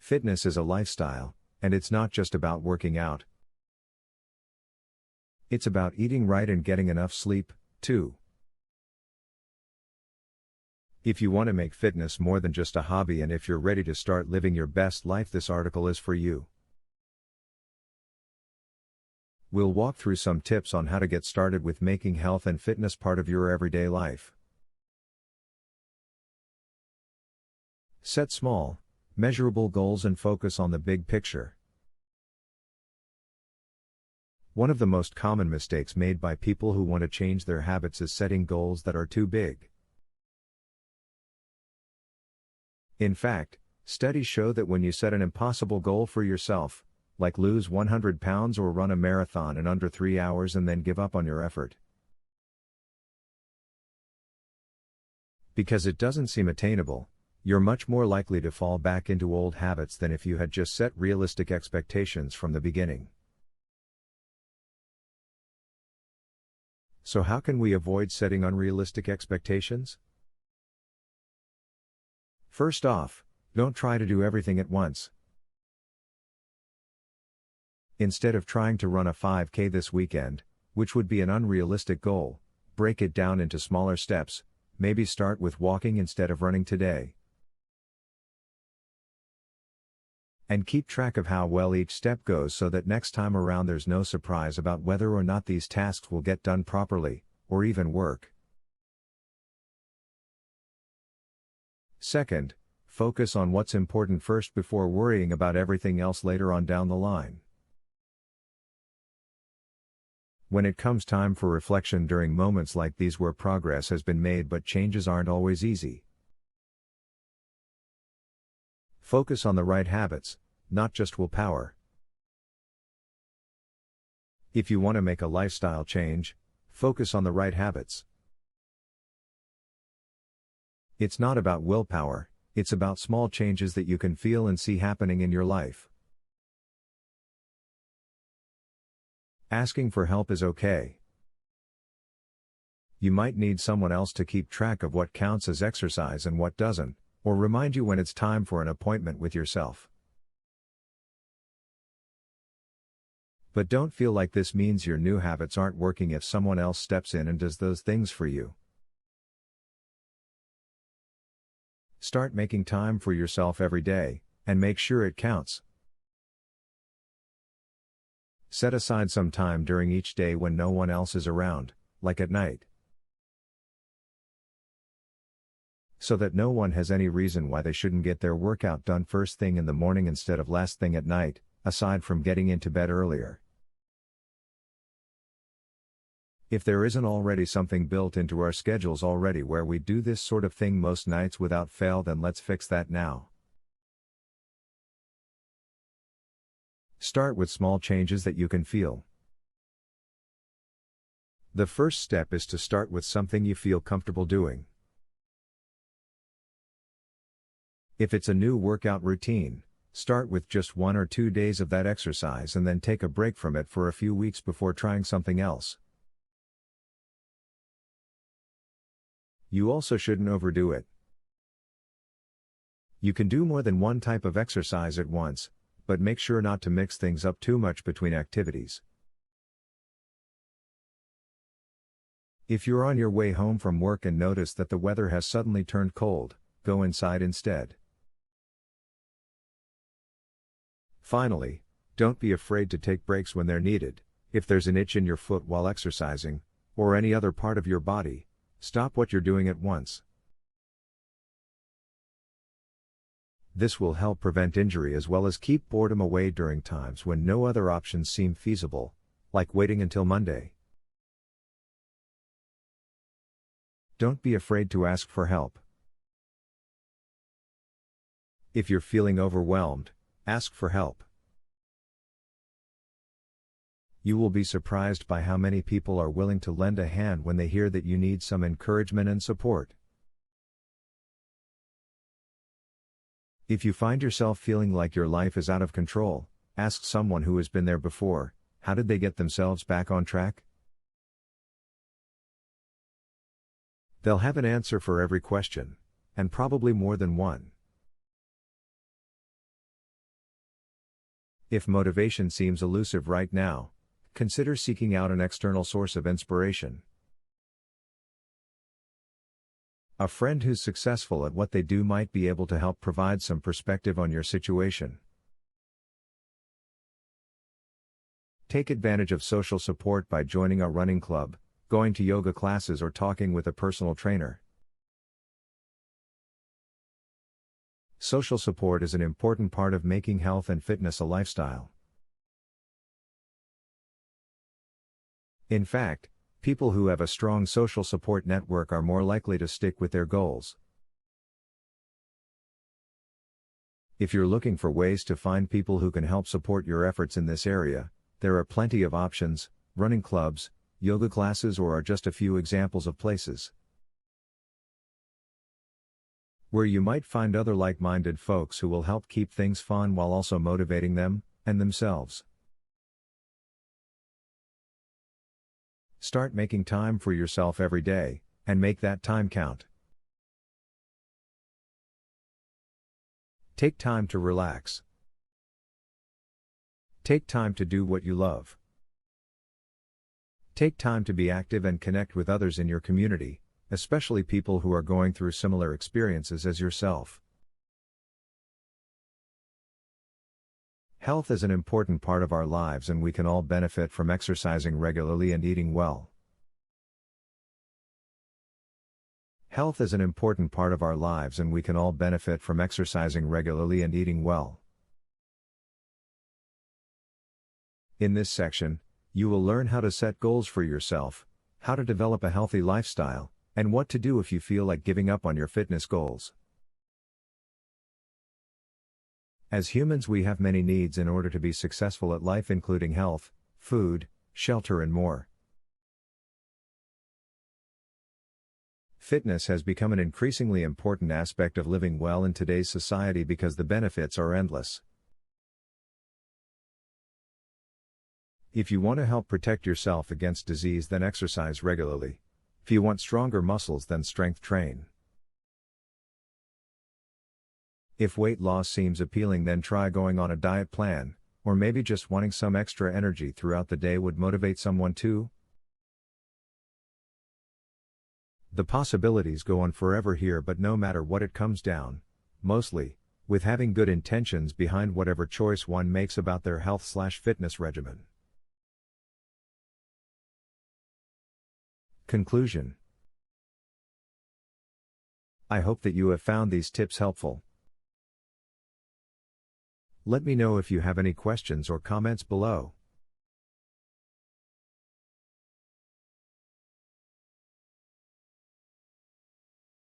Fitness is a lifestyle, and it's not just about working out. It's about eating right and getting enough sleep, too. If you want to make fitness more than just a hobby and if you're ready to start living your best life, this article is for you. We'll walk through some tips on how to get started with making health and fitness part of your everyday life. Set small, measurable goals and focus on the big picture. One of the most common mistakes made by people who want to change their habits is setting goals that are too big. In fact, studies show that when you set an impossible goal for yourself, like lose 100 pounds or run a marathon in under 3 hours and then give up on your effort, because it doesn't seem attainable, you're much more likely to fall back into old habits than if you had just set realistic expectations from the beginning. So how can we avoid setting unrealistic expectations? First off, don't try to do everything at once. Instead of trying to run a 5K this weekend, which would be an unrealistic goal, break it down into smaller steps, maybe start with walking instead of running today. And keep track of how well each step goes so that next time around there's no surprise about whether or not these tasks will get done properly, or even work. Second, focus on what's important first before worrying about everything else later on down the line. When it comes time for reflection during moments like these where progress has been made but changes aren't always easy, focus on the right habits, not just willpower. If you want to make a lifestyle change, focus on the right habits. It's not about willpower, it's about small changes that you can feel and see happening in your life. Asking for help is okay. You might need someone else to keep track of what counts as exercise and what doesn't, or remind you when it's time for an appointment with yourself. But don't feel like this means your new habits aren't working if someone else steps in and does those things for you. Start making time for yourself every day, and make sure it counts. Set aside some time during each day when no one else is around, like at night, so that no one has any reason why they shouldn't get their workout done first thing in the morning instead of last thing at night, aside from getting into bed earlier. If there isn't already something built into our schedules already where we do this sort of thing most nights without fail, then let's fix that now. Start with small changes that you can feel. The first step is to start with something you feel comfortable doing. If it's a new workout routine, start with just 1 or 2 days of that exercise and then take a break from it for a few weeks before trying something else. You also shouldn't overdo it. You can do more than one type of exercise at once, but make sure not to mix things up too much between activities. If you're on your way home from work and notice that the weather has suddenly turned cold, go inside instead. Finally, don't be afraid to take breaks when they're needed. If there's an itch in your foot while exercising, or any other part of your body, stop what you're doing at once. This will help prevent injury as well as keep boredom away during times when no other options seem feasible, like waiting until Monday. Don't be afraid to ask for help. If you're feeling overwhelmed, ask for help. You will be surprised by how many people are willing to lend a hand when they hear that you need some encouragement and support. If you find yourself feeling like your life is out of control, ask someone who has been there before, how did they get themselves back on track? They'll have an answer for every question, and probably more than one. If motivation seems elusive right now, consider seeking out an external source of inspiration. A friend who's successful at what they do might be able to help provide some perspective on your situation. Take advantage of social support by joining a running club, going to yoga classes, or talking with a personal trainer. Social support is an important part of making health and fitness a lifestyle. In fact, people who have a strong social support network are more likely to stick with their goals. If you're looking for ways to find people who can help support your efforts in this area, there are plenty of options: running clubs, yoga classes, or are just a few examples of places where you might find other like-minded folks who will help keep things fun while also motivating them and themselves. Start making time for yourself every day, and make that time count. Take time to relax. Take time to do what you love. Take time to be active and connect with others in your community, especially people who are going through similar experiences as yourself. Health is an important part of our lives, and we can all benefit from exercising regularly and eating well. Health is an important part of our lives, and we can all benefit from exercising regularly and eating well. In this section, you will learn how to set goals for yourself, how to develop a healthy lifestyle, and what to do if you feel like giving up on your fitness goals. As humans, we have many needs in order to be successful at life, including health, food, shelter, and more. Fitness has become an increasingly important aspect of living well in today's society because the benefits are endless. If you want to help protect yourself against disease, then exercise regularly. If you want stronger muscles, then strength train. If weight loss seems appealing, then try going on a diet plan, or maybe just wanting some extra energy throughout the day would motivate someone too. The possibilities go on forever here, but no matter what, it comes down, mostly, with having good intentions behind whatever choice one makes about their health/fitness regimen. Conclusion. I hope that you have found these tips helpful. Let me know if you have any questions or comments below.